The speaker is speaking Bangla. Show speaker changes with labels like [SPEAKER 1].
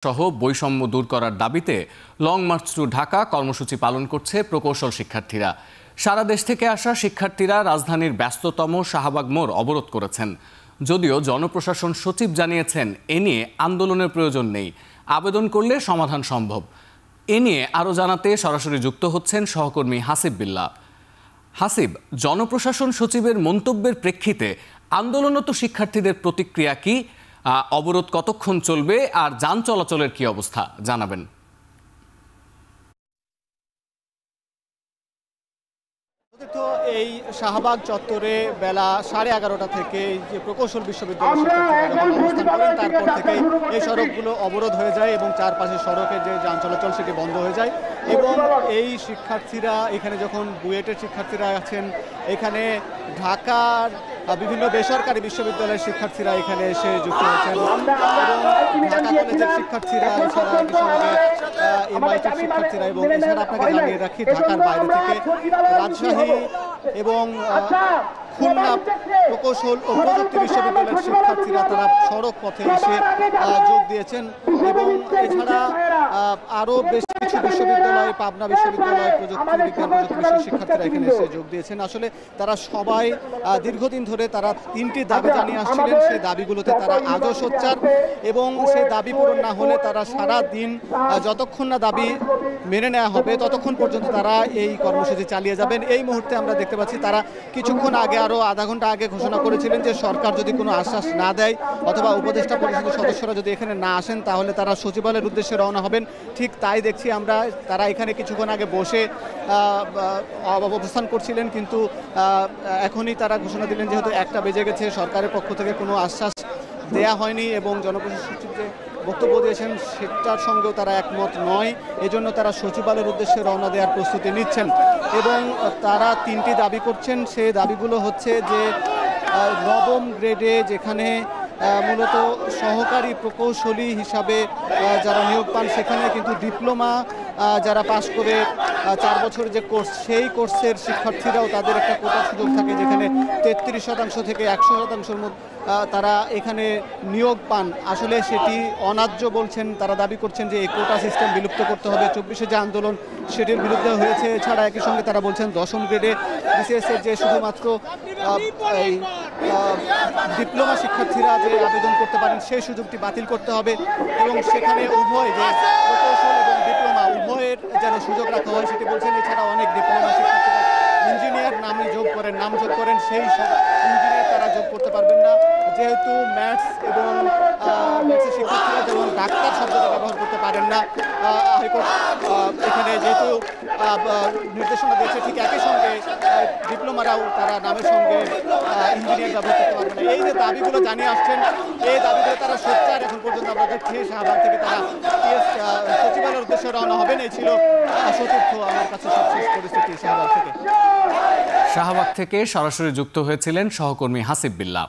[SPEAKER 1] সহ বৈষম্য দূর করার দাবিতে লং মার্চ টু ঢাকা কর্মসূচি পালন করছে প্রকৌশল শিক্ষার্থীরা। সারা দেশ থেকে আসা শিক্ষার্থীরা রাজধানীর ব্যস্ততম শাহবাগ মোড় অবরোধ করেছেন। যদিও জনপ্রশাসন সচিব জানিয়েছেন এ নিয়ে আন্দোলনের প্রয়োজন নেই, আবেদন করলে সমাধান সম্ভব। এ নিয়ে আরও জানাতে সরাসরি যুক্ত হচ্ছেন সহকর্মী হাসিব বিল্লাহ। হাসিব, জনপ্রশাসন সচিবের মন্তব্যের প্রেক্ষিতে আন্দোলনরত শিক্ষার্থীদের প্রতিক্রিয়া কি? অবরোধ কতক্ষণ চলবে আর যান চলাচলের কি অবস্থা জানাবেন।
[SPEAKER 2] এই শাহবাগ চত্বরে বেলা 11:30 থেকে যে প্রকৌশল বিশ্ববিদ্যালয়ের শিক্ষার্থীরা যখন অবস্থান করেন তারপর থেকে এই সড়কগুলো অবরোধ হয়ে যায় এবং চারপাশে সড়কের যে যান চলাচল সেটি বন্ধ হয়ে যায়। এবং এই শিক্ষার্থীরা এখানে যখন বুয়েটের শিক্ষার্থীরা আছেন, এখানে ঢাকার বিভিন্ন বেসরকারি বিশ্ববিদ্যালয়ের শিক্ষার্থীরা এখানে এসে যুক্ত হয়েছেন এবং ঢাকা কলেজের শিক্ষার্থীরা, এছাড়া এমআইটির শিক্ষার্থীরা এবং এছাড়া আপনাকে জানিয়ে রাখি ঢাকার বাইরে থেকে রাজশাহী এবং খুলনা প্রকৌশল ও প্রযুক্তি বিশ্ববিদ্যালয়ের শিক্ষার্থীরা তারা সড়ক পথে এসে যোগ দিয়েছেন এবং এছাড়া আরও বেশ কিছু বিশ্ববিদ্যালয়, পাবনা বিশ্ববিদ্যালয়, প্রযুক্তি বিজ্ঞান প্রযুক্তি বিষয়ের শিক্ষার্থীরা এখানে এসে যোগ দিয়েছেন। আসলে তারা সবাই দীর্ঘদিন ধরে তারা 3টি দাবি জানিয়ে আসছিলেন। সেই দাবিগুলোতে তারা আজও সোচ্চার এবং সেই দাবি পূরণ না হলে তারা সারা দিন যতক্ষণ না দাবি মেনে নেওয়া হবে ততক্ষণ পর্যন্ত তারা এই কর্মসূচি চালিয়ে যাবেন। এই মুহূর্তে আমরা দেখতে পাচ্ছি তারা কিছুক্ষণ আগে, আরও আধা ঘন্টা আগে ঘোষণা করেছিলেন যে সরকার যদি কোনো আশ্বাস না দেয় অথবা উপদেষ্টা পরিষদের সদস্যরা যদি এখানে না আসেন তাহলে তারা সচিবালয়ের উদ্দেশ্যে রওনা হবেন। ঠিক তাই দেখছি আমরা। তারা এখানে কিছুক্ষণ আগে বসে অবস্থান করছিলেন, কিন্তু এখনই তারা ঘোষণা দিলেন যেহেতু 1টা বেজে গেছে, সরকারের পক্ষ থেকে কোনো আশ্বাস দেয়া হয়নি এবং জনপ্রশাসন সচিব যে বক্তব্য দিয়েছেন সেটার সঙ্গেও তারা একমত নয়। এজন্য তারা সচিবালয়ের উদ্দেশ্যে রওনা দেওয়ার প্রস্তুতি নিচ্ছেন এবং তারা 3টি দাবি করছেন। সেই দাবিগুলো হচ্ছে যে 9ম গ্রেডে যেখানে মূলত সহকারী প্রকৌশলী হিসাবে যারা নিয়োগ পান সেখানে কিন্তু ডিপ্লোমা যারা পাশ করে 4 বছরের যে কোর্স, সেই কোর্সের শিক্ষার্থীরাও তাদের একটা কোটার সুযোগ থাকে যেখানে 33% থেকে 100%-র মধ্যে তারা এখানে নিয়োগ পান। আসলে সেটি অন্যায্য বলছেন, তারা দাবি করছেন যে এই কোটা সিস্টেম বিলুপ্ত করতে হবে। 24-এ যে আন্দোলন সেটির বিরুদ্ধে হয়েছে। এছাড়া একই সঙ্গে তারা বলছেন 10ম গ্রেডে বিসিএসের যে শুধুমাত্র এই ডিপ্লোমা শিক্ষার্থীরা যে আবেদন করতে পারেন সেই সুযোগটি বাতিল করতে হবে এবং সেখানে উভয় যে প্রকৌশল এবং ডিপ্লোমা উভয়ের যেন সুযোগ রাখা হয় সেটি বলছেন। এছাড়া অনেক ডিপ্লোমা শিক্ষার্থীরা ইঞ্জিনিয়ার নাম যোগ করেন, সেই ইঞ্জিনিয়ার তারা যোগ করতে পারবেন না যেহেতু ম্যাথস এবং ম্যাথসের শিক্ষার্থীরা যেমন ডাক্তার শব্দটা ব্যবহার করতে পারেন না। হাইকোর্ট এখানে যেহেতু নির্দেশনা দিয়েছে, ঠিক একই সঙ্গে ডিপ্লোমারাও তারা নামের সঙ্গে ইঞ্জিনিয়ার ব্যবহার করতে পারবে না। এই যে দাবিগুলো জানিয়ে আসছেন, এই দাবিগুলো তারা সোচ্চার। এখন পর্যন্ত আমরা দেখছি শাহবাগ থেকে তারা সচিবালয়ের উদ্দেশ্যে রওনা হবেন। এই ছিল সতীর্থ আমার কাছে সবশেষ পরিস্থিতি শাহবাগ থেকে।
[SPEAKER 1] শাহবাগ থেকে সরাসরি যুক্ত হয়েছিলেন সহকর্মী হাসিব বিল্লাহ।